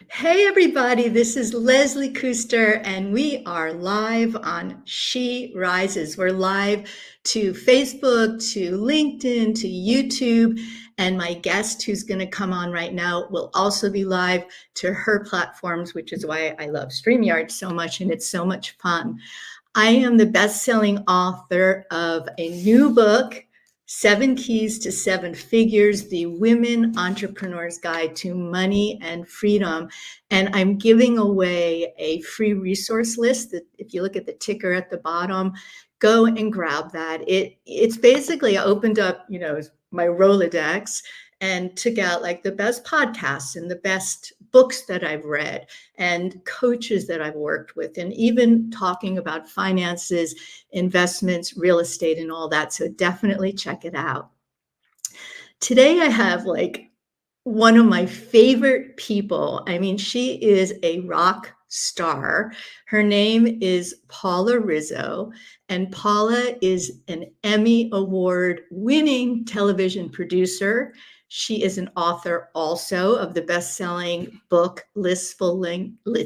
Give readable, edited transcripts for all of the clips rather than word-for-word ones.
Hey, everybody, this is Leslie Kuster, and we are live on She Rises. We're live to Facebook, to LinkedIn, to YouTube, and my guest who's going to come on right now will also be live to her platforms, which is why I love StreamYard so much, and it's so much fun. I am the best-selling author of a new book, Seven Keys to Seven Figures, the Women Entrepreneur's Guide to Money and Freedom. And I'm giving away a free resource list that if you look at the ticker at the bottom, go and grab that. It's basically I opened up, my Rolodex and took out like the best podcasts and the best books that I've read and coaches that I've worked with, and even talking about finances, investments, real estate, and all that. So definitely check it out. Today, I have like one of my favorite people. I mean, she is a rock star. Her name is Paula Rizzo, and Paula is an Emmy Award winning television producer. She is an author also of the best-selling book Blissful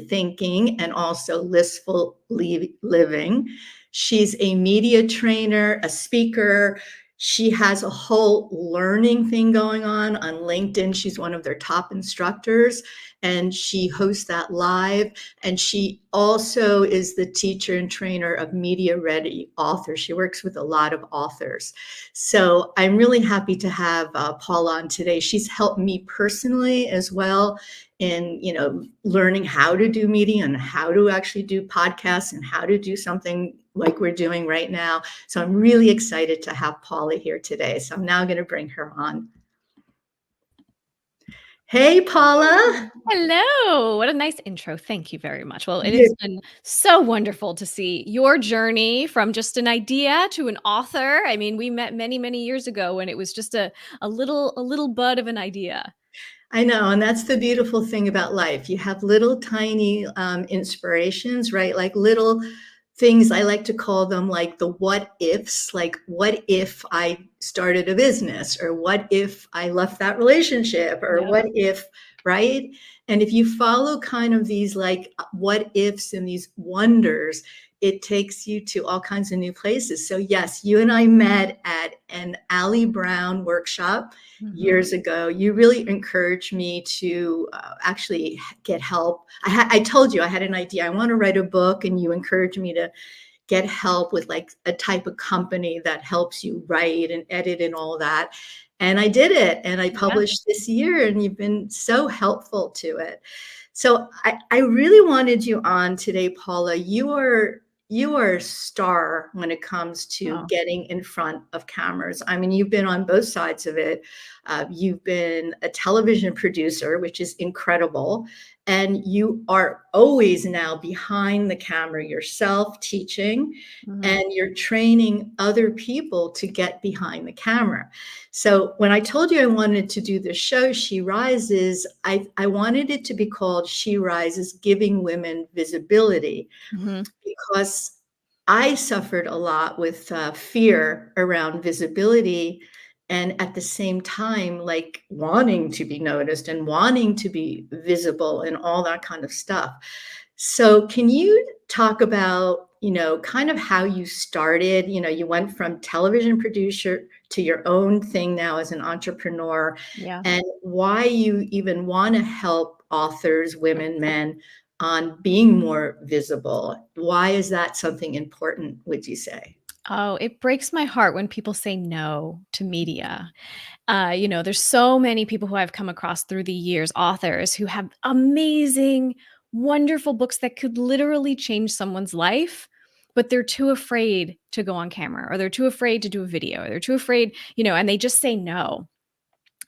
Thinking and also Blissful Living. She's a media trainer, a speaker. She has a whole learning thing going on LinkedIn. She's one of their top instructors, and she hosts that live. And she also is the teacher and trainer of Media Ready authors. She works with a lot of authors. So I'm really happy to have Paula on today. She's helped me personally as well in learning how to do media and how to actually do podcasts and how to do something like we're doing right now. So I'm really excited to have Paula here today. So I'm now going to bring her on. Hey, Paula. Hello. What a nice intro. Thank you very much. Well, it has been so wonderful to see your journey from just an idea to an author. I mean, we met many, many years ago when it was just a little bud of an idea. I know, and that's the beautiful thing about life. You have little tiny inspirations, right? Like little things, I like to call them like the what ifs, like what if I started a business, or what if I left that relationship, or Yep. what if, right? And if you follow kind of these like what ifs and these wonders, it takes you to all kinds of new places. So yes, you and I met at an Ali Brown workshop Mhm. years ago. You really encouraged me to actually get help. I told you I had an idea. I want to write a book, and you encouraged me to get help with like a type of company that helps you write and edit and all that. And I did it, and I Yeah. published this year, and you've been so helpful to it. So I really wanted you on today, Paula. You are a star when it comes to Oh. getting in front of cameras. I mean, you've been on both sides of it. You've been a television producer, which is incredible. And you are always now behind the camera yourself teaching, Mhm. and you're training other people to get behind the camera. So when I told you I wanted to do the show, She Rises, I wanted it to be called She Rises, Giving Women Visibility, Mhm. because I suffered a lot with fear around visibility, and at the same time, like wanting to be noticed and wanting to be visible and all that kind of stuff. So, can you talk about, kind of how you started? You went from television producer to your own thing now as an entrepreneur, Yeah. and why you even want to help authors, women, men, on being more visible. Why is that something important, would you say? Oh, it breaks my heart when people say no to media. There's so many people who I've come across through the years, authors who have amazing, wonderful books that could literally change someone's life, but they're too afraid to go on camera, or they're too afraid to do a video, or they're too afraid, and they just say no.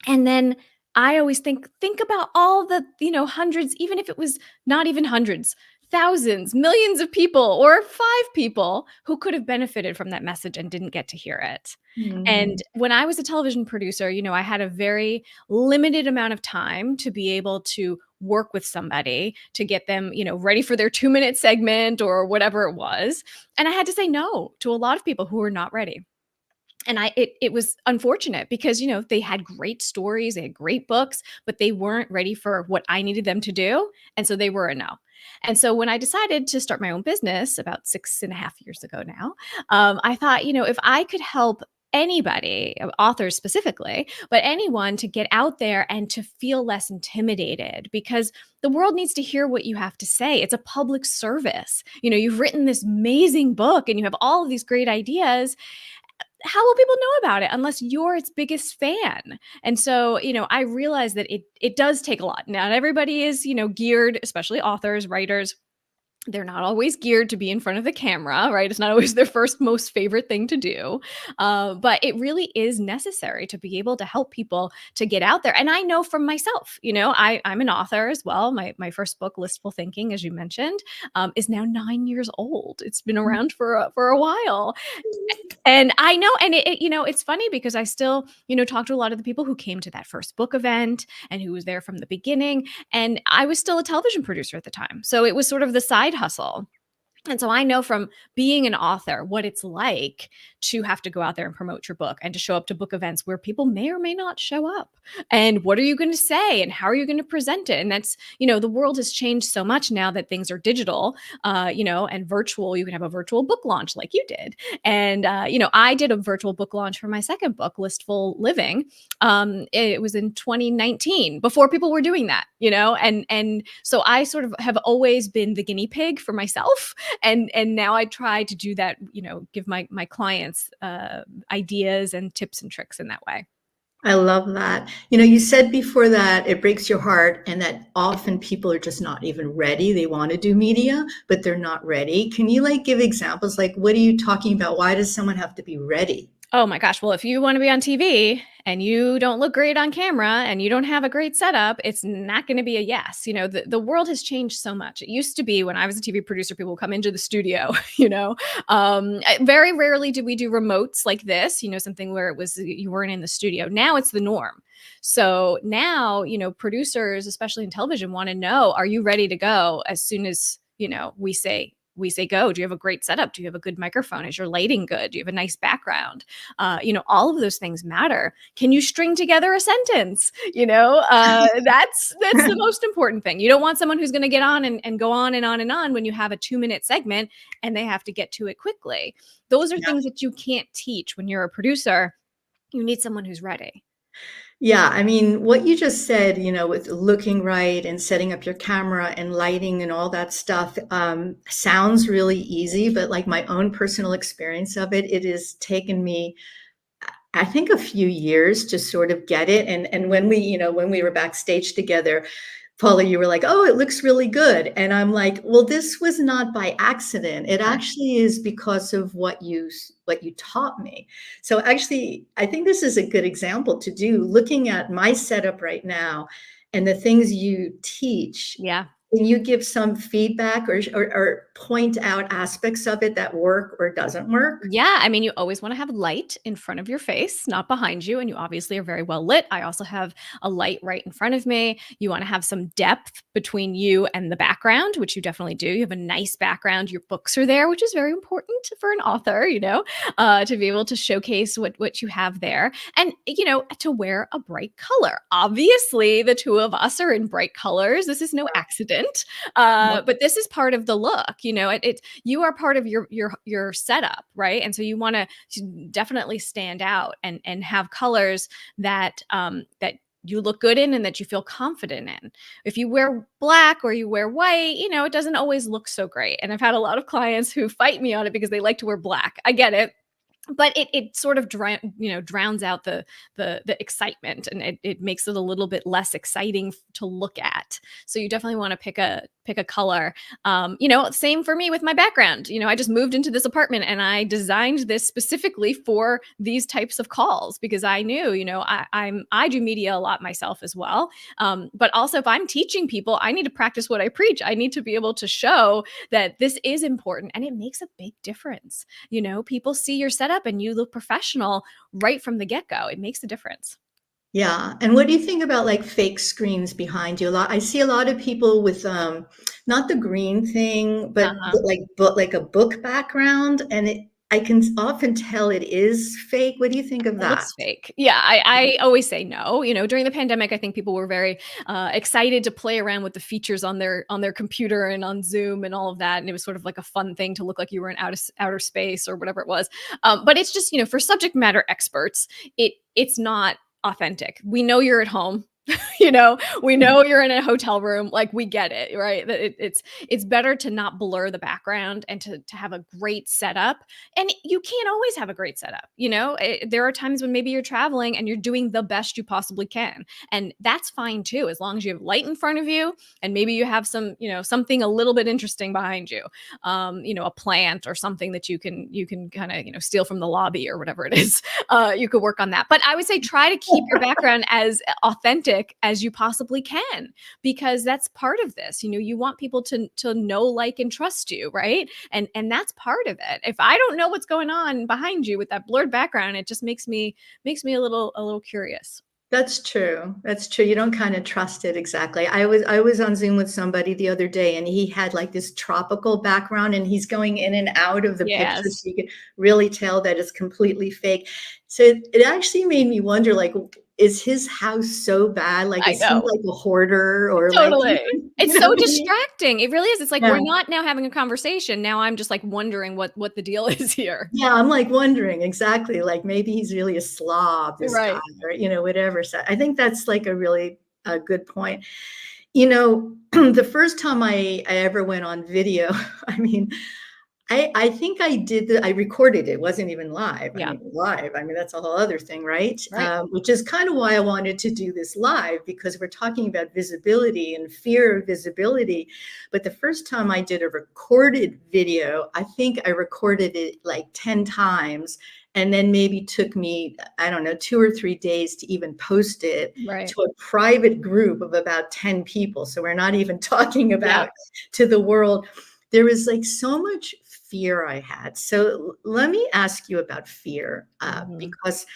And then I always think about all the, hundreds, even if it was not even hundreds, thousands, millions of people or 5 people who could have benefited from that message and didn't get to hear it. And Mhm. when I was a television producer, I had a very limited amount of time to be able to work with somebody to get them, ready for their 2-minute segment or whatever it was. And I had to say no to a lot of people who were not ready. And it was unfortunate because, they had great stories, they had great books, but they weren't ready for what I needed them to do, and so they were a no. And so when I decided to start my own business about 6.5 years ago now, I thought, if I could help anybody, authors specifically, but anyone, to get out there and to feel less intimidated, because the world needs to hear what you have to say. It's a public service. You've written this amazing book and you have all of these great ideas. How will people know about it unless you're its biggest fan? And so, I realize that it does take a lot. Not everybody is, geared, especially authors, writers. They're not always geared to be in front of the camera, right? It's not always their first most favorite thing to do. But it really is necessary to be able to help people to get out there. And I know from myself, I'm an author as well. My first book, Listful Thinking, as you mentioned, is now 9 years old. It's been around for a while. And I know, and it's funny because I still, talk to a lot of the people who came to that first book event and who was there from the beginning. And I was still a television producer at the time. So it was sort of the side hustle. And so I know from being an author what it's like to have to go out there and promote your book and to show up to book events where people may or may not show up. And what are you going to say and how are you going to present it? And that's, the world has changed so much now that things are digital, and virtual. You can have a virtual book launch like you did. And, I did a virtual book launch for my second book, Listful Living. It was in 2019 before people were doing that, and so I sort of have always been the guinea pig for myself. And now I try to do that, give my clients ideas and tips and tricks in that way. I love that. You said before that it breaks your heart and that often people are just not even ready. They want to do media, but they're not ready. Can you give examples? What are you talking about? Why does someone have to be ready? Oh my gosh. Well, if you want to be on TV and you don't look great on camera and you don't have a great setup, it's not going to be a yes. The world has changed so much. It used to be when I was a TV producer, people would come into the studio, very rarely did we do remotes like this, something where it was, you weren't in the studio. Now it's the norm. So now, producers, especially in television, want to know, are you ready to go as soon as, we say go? Do you have a great setup? Do you have a good microphone? Is your lighting good? Do you have a nice background? All of those things matter. Can you string together a sentence? That's the most important thing. You don't want someone who's going to get on and go on and on and on when you have a 2-minute segment and they have to get to it quickly. Those are things that you can't teach when you're a producer. You need someone who's ready. Yeah, I mean, what you just said, with looking right and setting up your camera and lighting and all that stuff, sounds really easy, but my own personal experience of it, it has taken me, I think, a few years to sort of get it. And when we were backstage together, Paula, you were like, "Oh, it looks really good." And I'm like, "Well, this was not by accident. It actually is because of what you taught me." So actually, I think this is a good example to do, looking at my setup right now and the things you teach. Yeah. Can you give some feedback or point out aspects of it that work or doesn't work? Yeah, I mean, you always want to have light in front of your face, not behind you, and you obviously are very well lit. I also have a light right in front of me. You want to have some depth between you and the background, which you definitely do. You have a nice background. Your books are there, which is very important for an author, to be able to showcase what you have there, and to wear a bright color. Obviously, the two of us are in bright colors. This is no accident, but this is part of the look. You are part of your setup, right? And so you want to definitely stand out and have colors that that you look good in and that you feel confident in. If you wear black or you wear white, it doesn't always look so great. And I've had a lot of clients who fight me on it because they like to wear black. I get it. But it sort of drowns out the excitement, and it makes it a little bit less exciting to look at. So you definitely want to pick a color. Same for me with my background. I just moved into this apartment and I designed this specifically for these types of calls because I knew, I do media a lot myself as well. But also if I'm teaching people, I need to practice what I preach. I need to be able to show that this is important, and it makes a big difference. People see your setup and you look professional right from the get-go. It makes a difference. Yeah. And what do you think about fake screens behind you? I see a lot of people with not the green thing, but Uh-huh. like a book background, and I can often tell it is fake. What do you think of It that? looks fake. Yeah, I always say no. You know, during the pandemic, I think people were very excited to play around with the features on their computer and on Zoom and all of that, and it was sort of like a fun thing to look like you were in outer space or whatever it was. But it's just, you know, for subject matter experts, it's not authentic. We know you're at home. You know, we know you're in a hotel room. Like, we get it, right? That it's better to not blur the background and to have a great setup. And you can't always have a great setup. You know, there are times when maybe you're traveling and you're doing the best you possibly can, and that's fine too, as long as you have light in front of you and maybe you have some, you know, something a little bit interesting behind you, you know, a plant or something that you can kind of, you know, steal from the lobby or whatever it is. You could work on that, but I would say try to keep your background as authentic as you possibly can, because that's part of this. You know, you want people to know, like, and trust you, right? And that's part of it. If I don't know what's going on behind you with that blurred background, it just makes me a little curious. That's true. That's true. You don't kind of trust it exactly. I was on Zoom with somebody the other day and he had like this tropical background and he's going in and out of the picture Yes, so you can really tell that it's completely fake. So it actually made me wonder, like, is his house so bad? Like, I is he know. like a hoarder or like, Totally. you It's know so what I mean? distracting. It really is. It's like Yeah. we're not now having a conversation. Now I'm just like wondering what the deal is here. Yeah, I'm like wondering exactly, like maybe he's really a slob, this guy, Right. or whatever. So I think that's like a really a good point. You know, the first time I ever went on video, I mean, I think I recorded it. It wasn't even live. I Yeah. mean, live, I mean, that's a whole other thing, right? Right. Which is kind of why I wanted to do this live, because we're talking about visibility and fear of visibility. But the first time I did a recorded video, I think I recorded it like 10 times and then maybe took me, I don't know, 2 or 3 days to even post it Right. to a private group of about 10 people. So we're not even talking Yeah. about to the world. There was like so much fear I had. So let me ask you about fear, Mhm. because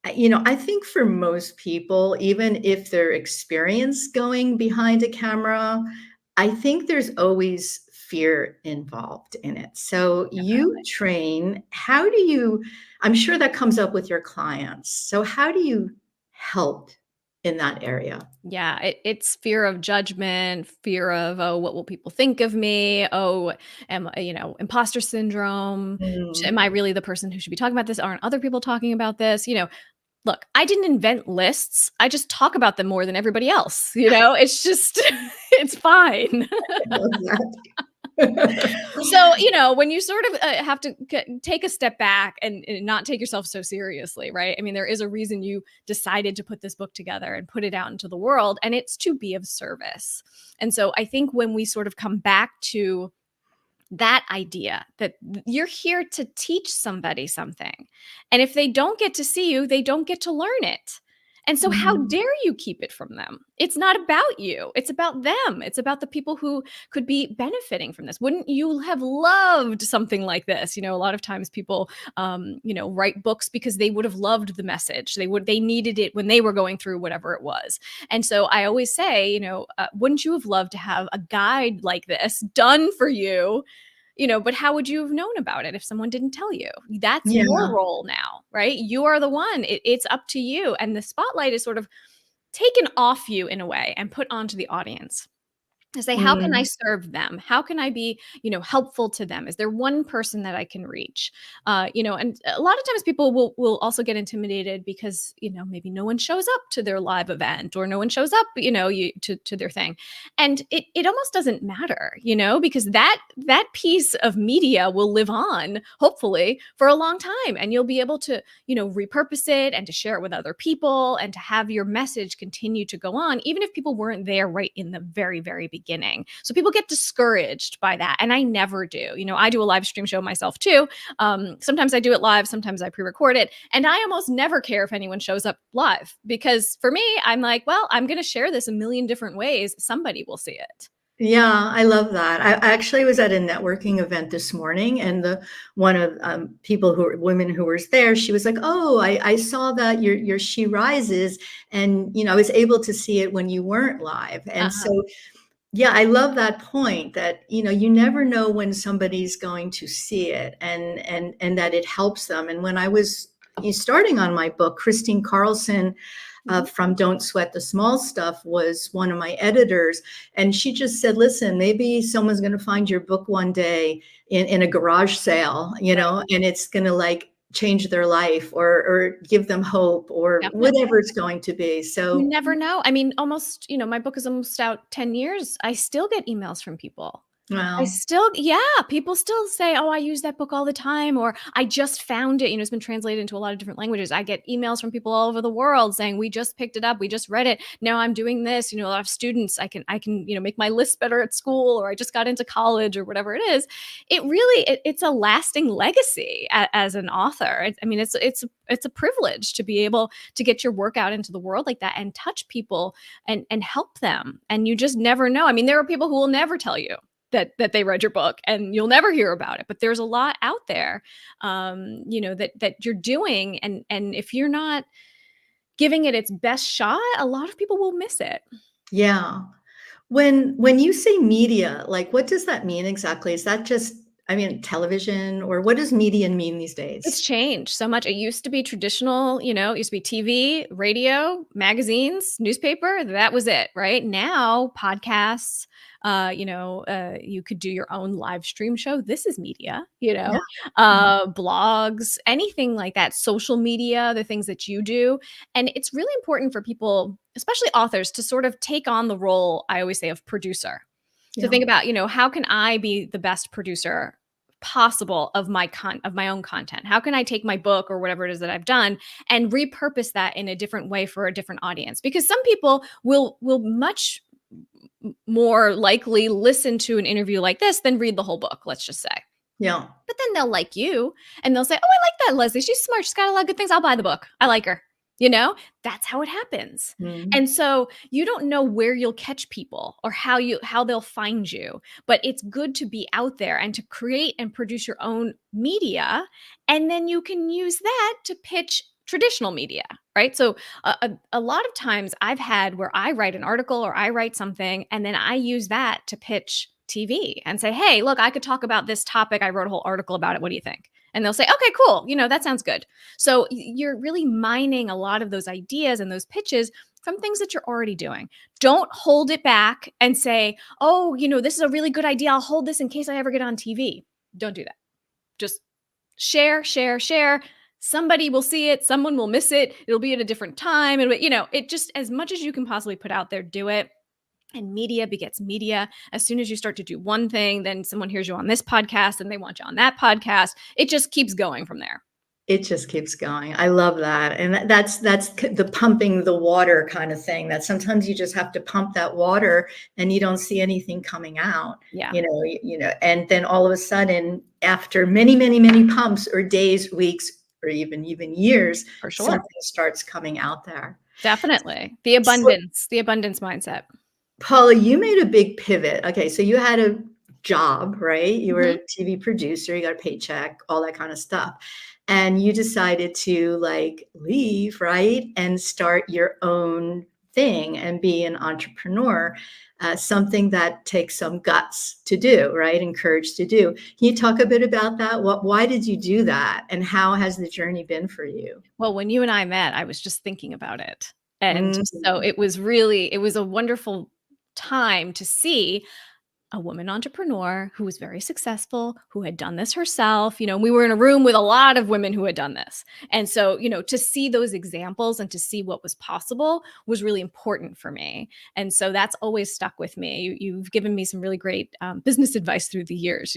I think for most people, even if they're experienced going behind a camera, I think there's always fear involved in it. So you train. How do you? I'm sure that comes up with your clients. So how do you help in that area? Yeah, it's fear of judgment, fear of, oh, what will people think of me? Oh, you know, imposter syndrome. Am Mm. I really the person who should be talking about this? Aren't other people talking about this? You know, look, I didn't invent lists. I just talk about them more than everybody else. You know, it's just, it's fine. I love that. So, you know, when you sort of have to take a step back and not take yourself so seriously, right? I mean, there is a reason you decided to put this book together and put it out into the world, and it's to be of service. And so I think when we sort of come back to that idea that you're here to teach somebody something, and if they don't get to see you, they don't get to learn it. And so how Mhm. dare you keep it from them? It's not about you, it's about them. It's about the people who could be benefiting from this. Wouldn't you have loved something like this? You know, a lot of times people you know, write books because they would have loved the message. They needed it when they were going through whatever it was. And so I always say, you know, wouldn't you have loved to have a guide like this done for you? You know, but how would you have known about it if someone didn't tell you? That's your Yeah. role now, right? You are the one. It's up to you. And the spotlight is sort of taken off you in a way and put onto the audience to say, how can I Mm. serve them? How can I be, you know, helpful to them? Is there one person that I can reach? You know, and a lot of times people will also get intimidated because, you know, maybe no one shows up to their live event or no one shows up, you know, to their thing. And it almost doesn't matter, you know, because that piece of media will live on, hopefully, for a long time. And you'll be able to, you know, repurpose it and to share it with other people and to have your message continue to go on, even if people weren't there right in the very, very beginning. So people get discouraged by that. And I never do. You know, I do a live stream show myself too. Sometimes I do it live, sometimes I pre record it. And I almost never care if anyone shows up live because for me, I'm like, well, I'm going to share this a million different ways. Somebody will see it. Yeah, I love that. I actually was at a networking event this morning, and the one of people who women who was there, she was like, "Oh, I saw that your She Rises, and I was able to see it when you weren't live." And Uh-huh. so Yeah, I love that point that, you never know when somebody's going to see it, and that it helps them. And when I was starting on my book, Christine Carlson Mhm. from Don't Sweat the Small Stuff was one of my editors. And she just said, listen, maybe someone's going to find your book one day in a garage sale, Right. and it's going to like change their life, or give them hope, or Definitely. whatever it's going to be. You So, never know. I mean, almost, my book is almost out 10 years. I still get emails from people. I well, still yeah, people still say, "Oh, I use that book all the time," or "I just found it." It's been translated into a lot of different languages. I get emails from people all over the world saying, "We just picked it up. We just read it. Now I'm doing this." A lot of students, I can, make my list better at school, or I just got into college, or whatever it is. It's a lasting legacy as an author. I mean, it's a privilege to be able to get your work out into the world like that and touch people and help them. And you just never know. I mean, there are people who will never tell you that they read your book, and you'll never hear about it, but there's a lot out there, that you're doing, and if you're not giving it its best shot, a lot of people will miss it. yeah. When you say media, like, what does that mean exactly? Is that just, I mean, television, or what does media mean these It's days? changed so much. It used to be traditional, it used to be TV, radio, magazines, newspaper. That was it, right? Now, podcasts, you could do your own live stream show. This is media, Yeah. Mhm. blogs, anything like that, social media, the things that you do. And it's really important for people, especially authors, to sort of take on the role, I always say, of producer. To Yeah. think about, how can I be the best producer possible of my own content? How can I take my book or whatever it is that I've done and repurpose that in a different way for a different audience? Because some people will much more likely listen to an interview like this than read the whole book, let's just say. Yeah. But then they'll like you and they'll say, "Oh, I like that Leslie. She's smart. She's got a lot of good things. I'll buy the book. I like her." You know, that's how it happens. Mhm. And so you don't know where you'll catch people or how they'll find you, but it's good to be out there and to create and produce your own media, and then you can use that to pitch traditional media, right? So a lot of times I've had where I write an article or I write something and then I use that to pitch TV and say, "Hey, look, I could talk about this topic. I wrote a whole article about it. What do you think?" And they'll say, "Okay, cool. That sounds good." So you're really mining a lot of those ideas and those pitches from things that you're already doing. Don't hold it back and say, "Oh, this is a really good idea. I'll hold this in case I ever get on TV." Don't do that. Just share, share, share. Somebody will see it, someone will miss it. It'll be at a different time. And it just, as much as you can possibly put out there, do it. And media begets media. As soon as you start to do one thing, then someone hears you on this podcast and they want you on that podcast. It just keeps going from there. It just keeps going. I love that, and that's the pumping the water kind of thing, that sometimes you just have to pump that water and you don't see anything coming out, Yeah, and then all of a sudden, after many, many, many pumps, or days, weeks, or even years, for sure. something starts coming out there. Definitely. So, The abundance mindset. Paula, you made a big pivot. Okay, so you had a job, right? You were Mhm. a TV producer, you got a paycheck, all that kind of stuff. And you decided to like leave, right? And start your own thing and be an entrepreneur, something that takes some guts to do, right? And courage to do. Can you talk a bit about that? Why did you do that? And how has the journey been for you? Well, when you and I met, I was just thinking about it. And Mm, so it was a wonderful time to see a woman entrepreneur who was very successful, who had done this herself. We were in a room with a lot of women who had done this. And so, to see those examples and to see what was possible was really important for me. And so that's always stuck with me. You've given me some really great business advice through the years,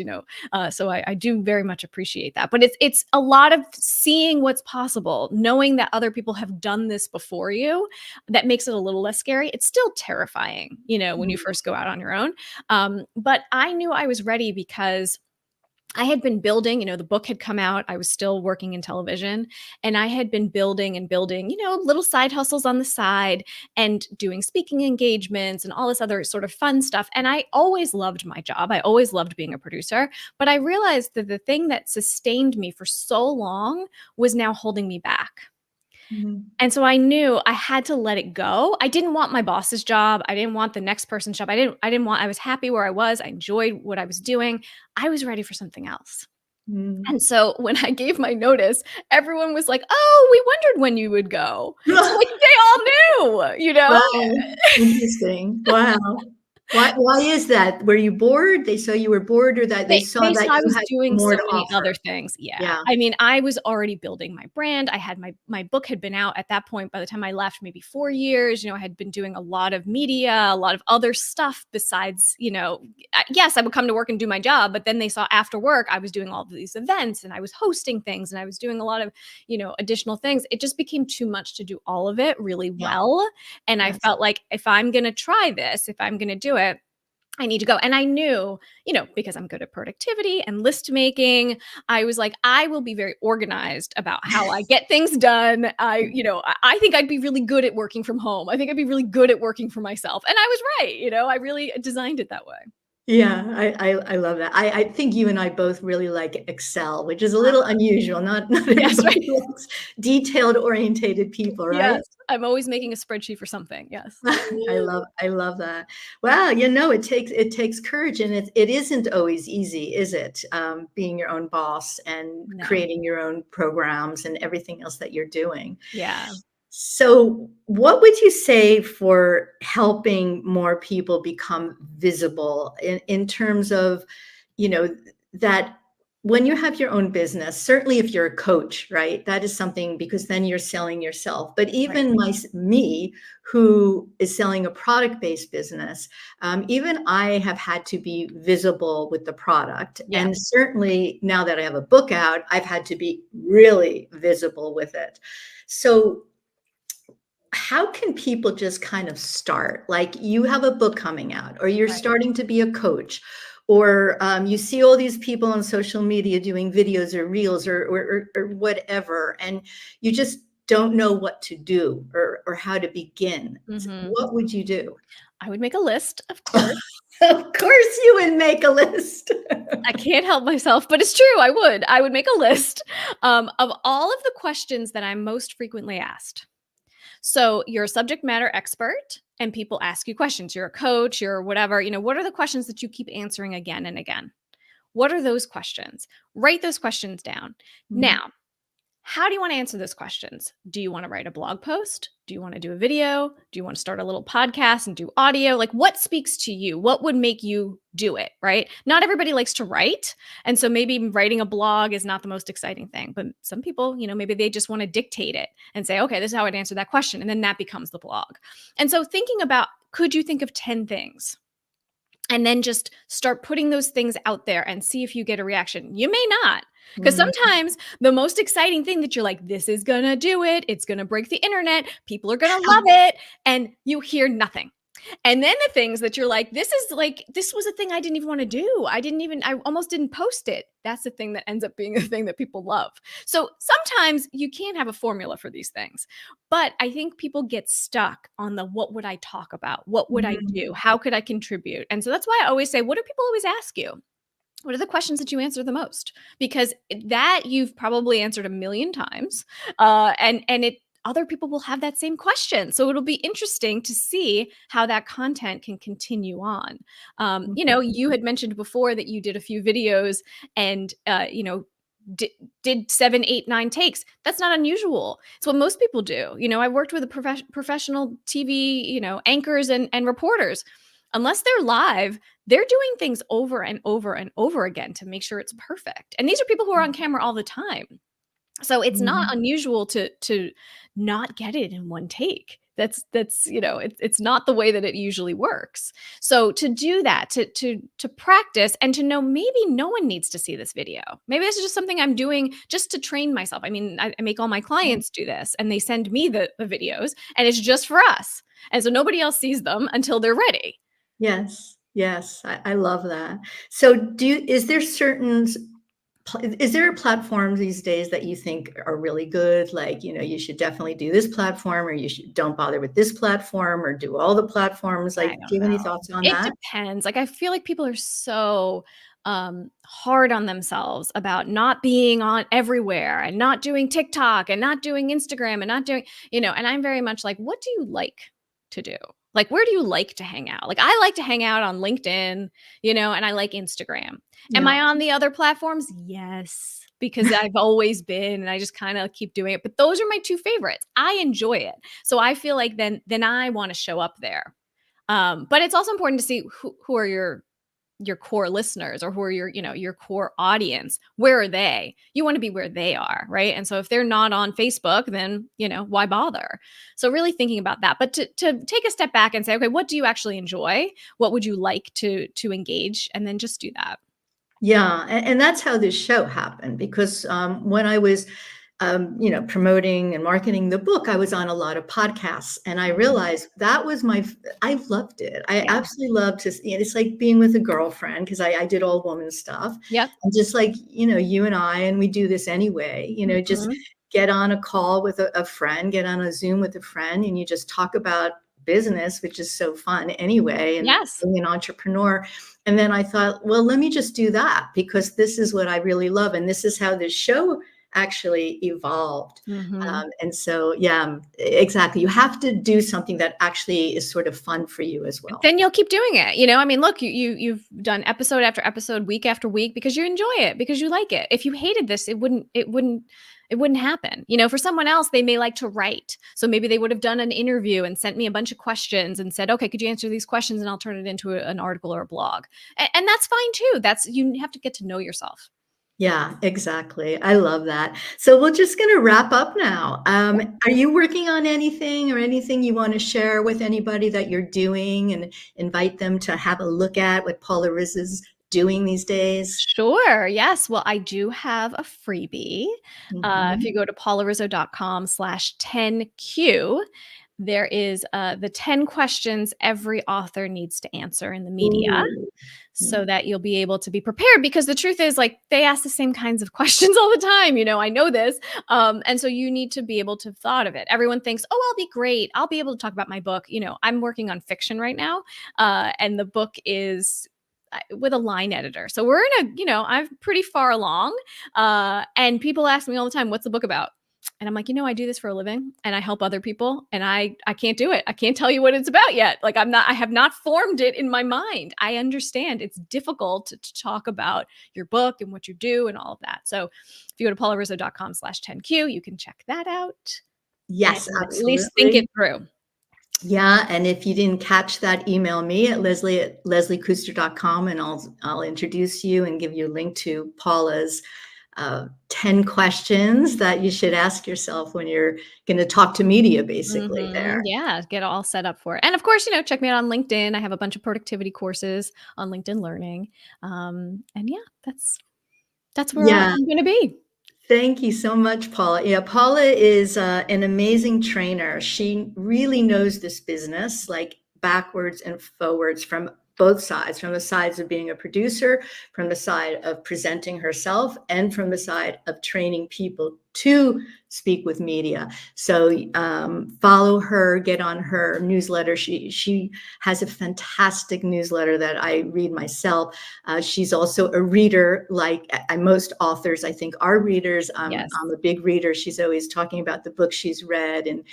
so I do very much appreciate that. But it's a lot of seeing what's possible, knowing that other people have done this before you, that makes it a little less scary. It's still terrifying, when you first go out on your own, but I knew I was ready because I had been building, the book had come out. I was still working in television and I had been building and building, little side hustles on the side and doing speaking engagements and all this other sort of fun stuff. And I always loved my job. I always loved being a producer. But I realized that the thing that sustained me for so long was now holding me back. Mhm. And so I knew I had to let it go. I didn't want my boss's job. I didn't want the next person's job. I was happy where I was. I enjoyed what I was doing. I was ready for something else. Mm. And so when I gave my notice, everyone was like, "Oh, we wondered when you would go." So like they all knew, you know? Wow, interesting. Wow. Why is that? Were you bored? They saw you were bored, or that they saw They that saw I you was had doing more so to many other offer? things, yeah. Yeah. I mean, I was already building my brand, I had my book had been out at that point by the time I left, maybe 4 years, I had been doing a lot of media, a lot of other stuff besides, yes, I would come to work and do my job, but then they saw after work, I was doing all of these events, and I was hosting things, and I was doing a lot of, additional things. It just became too much to do all of it really Yeah. well, and I Yes. felt like if I'm gonna try this, if I'm gonna do it, I need to go. And I knew, because I'm good at productivity and list making, I was like, I will be very organized about how I get things done. I think I'd be really good at working from home. I think I'd be really good at working for myself. And I was right. I really designed it that way. Yeah, I love that. I think you and I both really like Excel, which is a little unusual. Not Yes, right. everybody likes detailed orientated people, Yes. right? I'm always making a spreadsheet for something. Yes. I love that. Well, it takes courage, and it isn't always easy, is it? Being your own boss and No. creating your own programs and everything else that you're doing. Yeah. So, what would you say for helping more people become visible in terms of, you know, that when you have your own business, certainly if you're a coach, right? That is something because then you're selling yourself. But Right. even me, who is selling a product-based business, even I have had to be visible with the product. Yeah. And certainly now that I have a book out, I've had to be really visible with it. So how can people just kind of start? Like you have a book coming out, or you're Right. starting to be a coach, or you see all these people on social media doing videos or reels or whatever, and you just don't know what to do or how to begin. Mhm. What would you do? I would make a list, of course. Of course, you would make a list. I can't help myself, but it's true. I would. I would make a list of all of the questions that I'm most frequently asked. So you're a subject matter expert, and people ask you questions. You're a coach, you're whatever. What are the questions that you keep answering again and again? What are those questions? Write those questions down. Mhm. Now, how do you want to answer those questions? Do you want to write a blog post? Do you want to do a video? Do you want to start a little podcast and do audio? Like, what speaks to you? What would make you do it, right? Not everybody likes to write. And so maybe writing a blog is not the most exciting thing. But some people, maybe they just want to dictate it and say, okay, this is how I'd answer that question. And then that becomes the blog. And so thinking about, could you think of 10 things? And then just start putting those things out there and see if you get a reaction. You may not, because Mm, sometimes the most exciting thing that you're like, this is gonna do it, it's gonna break the internet, people are gonna love it, and you hear nothing. And then the things that you're like, this was a thing I didn't even want to do. I almost didn't post it. That's the thing that ends up being the thing that people love. So sometimes you can't have a formula for these things. But I think people get stuck on the what would I talk about? What would I do? mm. How could I contribute? And so that's why I always say, what do people always ask you? What are the questions that you answer the most? Because that you've probably answered a million times, and it other people will have that same question. So it'll be interesting to see how that content can continue on. You had mentioned before that you did a few videos and did 7, 8, 9 takes. That's not unusual. It's what most people do. I worked with a professional TV, anchors and reporters. Unless they're live, they're doing things over and over and over again to make sure it's perfect. And these are people who are on camera all the time. So it's not Mhm. unusual to not get it in one take. It's not the way that it usually works. So to do that, to practice and to know maybe no one needs to see this video. Maybe this is just something I'm doing just to train myself. I mean, I make all my clients do this and they send me the videos and it's just for us. And so nobody else sees them until they're ready. Yes, yes, I love that. So is there is there a platform these days that you think are really good? Like, you should definitely do this platform, or don't bother with this platform, or do all the platforms. I Like, do don't you have any know. thoughts on It that? depends. Like, I feel like people are so, hard on themselves about not being on everywhere and not doing TikTok and not doing Instagram and not doing, and I'm very much like, what do you like to do? Like, where do you like to hang out? Like, I like to hang out on LinkedIn, and I like Instagram. Am Yeah. I on the other platforms? Yes, because I've always been and I just kind of keep doing it. But those are my two favorites. I enjoy it. So I feel like then I want to show up there. But it's also important to see who are your core listeners, or who are your core audience. Where are they? You want to be where they are, right? And so if they're not on Facebook, then why bother? So really thinking about that, but to take a step back and say, okay, what do you actually enjoy? What would you like to engage? And then just do that. Yeah, and that's how this show happened because when I was, promoting and marketing the book, I was on a lot of podcasts, and I Mhm. realized that was I loved it. I Yeah. absolutely loved to. It's like being with a girlfriend because I did all woman stuff, Yep. and just like you and I, and we do this anyway. Just Mhm. get on a call with a friend, get on a Zoom with a friend, and you just talk about business, which is so fun anyway, and Yes. being an entrepreneur. And then I thought, well, let me just do that because this is what I really love. And this is how this show actually evolved. Mhm. And so, yeah, exactly. You have to do something that actually is sort of fun for you as well. Then you'll keep doing it. I mean, look, you've done episode after episode, week after week, because you enjoy it, because you like it. If you hated this, it wouldn't happen. For someone else, they may like to write. So maybe they would have done an interview and sent me a bunch of questions and said, okay, could you answer these questions? And I'll turn it into an article or a blog. And that's fine too. You have to get to know yourself. Yeah, exactly. I love that. So we're just going to wrap up now. Are you working on anything or anything you want to share with anybody that you're doing and invite them to have a look at what Paula Riz is doing these days? Sure. Yes. Well, I do have a freebie. If Mhm. you go to paularizzo.com/10Q, there is the 10 questions every author needs to answer in the media, Ooh. so that you'll be able to be prepared, because the truth is, like, they ask the same kinds of questions all the time. I know this. And so you need to be able to have thought of it. Everyone thinks, oh, I'll be great. I'll be able to talk about my book. I'm working on fiction right now. And the book is with a line editor. So we're in I'm pretty far along. And people ask me all the time, what's the book about? And I'm like, I do this for a living and I help other people, and I can't do it. I can't tell you what it's about yet. Like, I have not formed it in my mind. I understand it's difficult to talk about your book and what you do and all of that. So if you go to paularizzo.com/10Q, you can check that out and Yes, at least think absolutely. it through. Yeah, and if you didn't catch that, email me at leslie@lesliekuster.com, and I'll introduce you and give you a link to Paula's 10 questions that you should ask yourself when you're going to talk to media, basically, there. Yeah, get all set up for it. And of course, check me out on LinkedIn. I have a bunch of productivity courses on LinkedIn Learning. And yeah, that's where Yeah. I'm going to be. Thank you so much, Paula. Yeah, Paula is an amazing trainer. She really knows this business like backwards and forwards from both sides, from the sides of being a producer, from the side of presenting herself, and from the side of training people to speak with media. So follow her, get on her newsletter. She has a fantastic newsletter that I read myself. She's also a reader, like most authors, I think, are readers. Yes, I'm a big reader. She's always talking about the books she's read and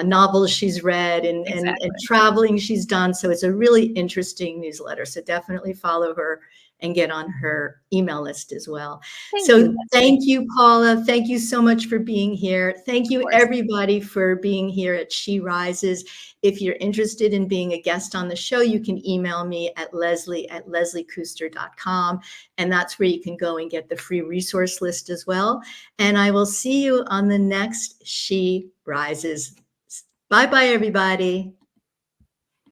novels she's read and exactly. traveling she's done. So it's a really interesting newsletter. So definitely follow her and get on her email list as well. Thank you, So Leslie. thank you, Paula. Thank you so much for being here. Thank Of you, course. everybody, for being here at She Rises. If you're interested in being a guest on the show, you can email me at leslie@lesliekuster.com. And that's where you can go and get the free resource list as well. And I will see you on the next She Rises. Bye bye, everybody.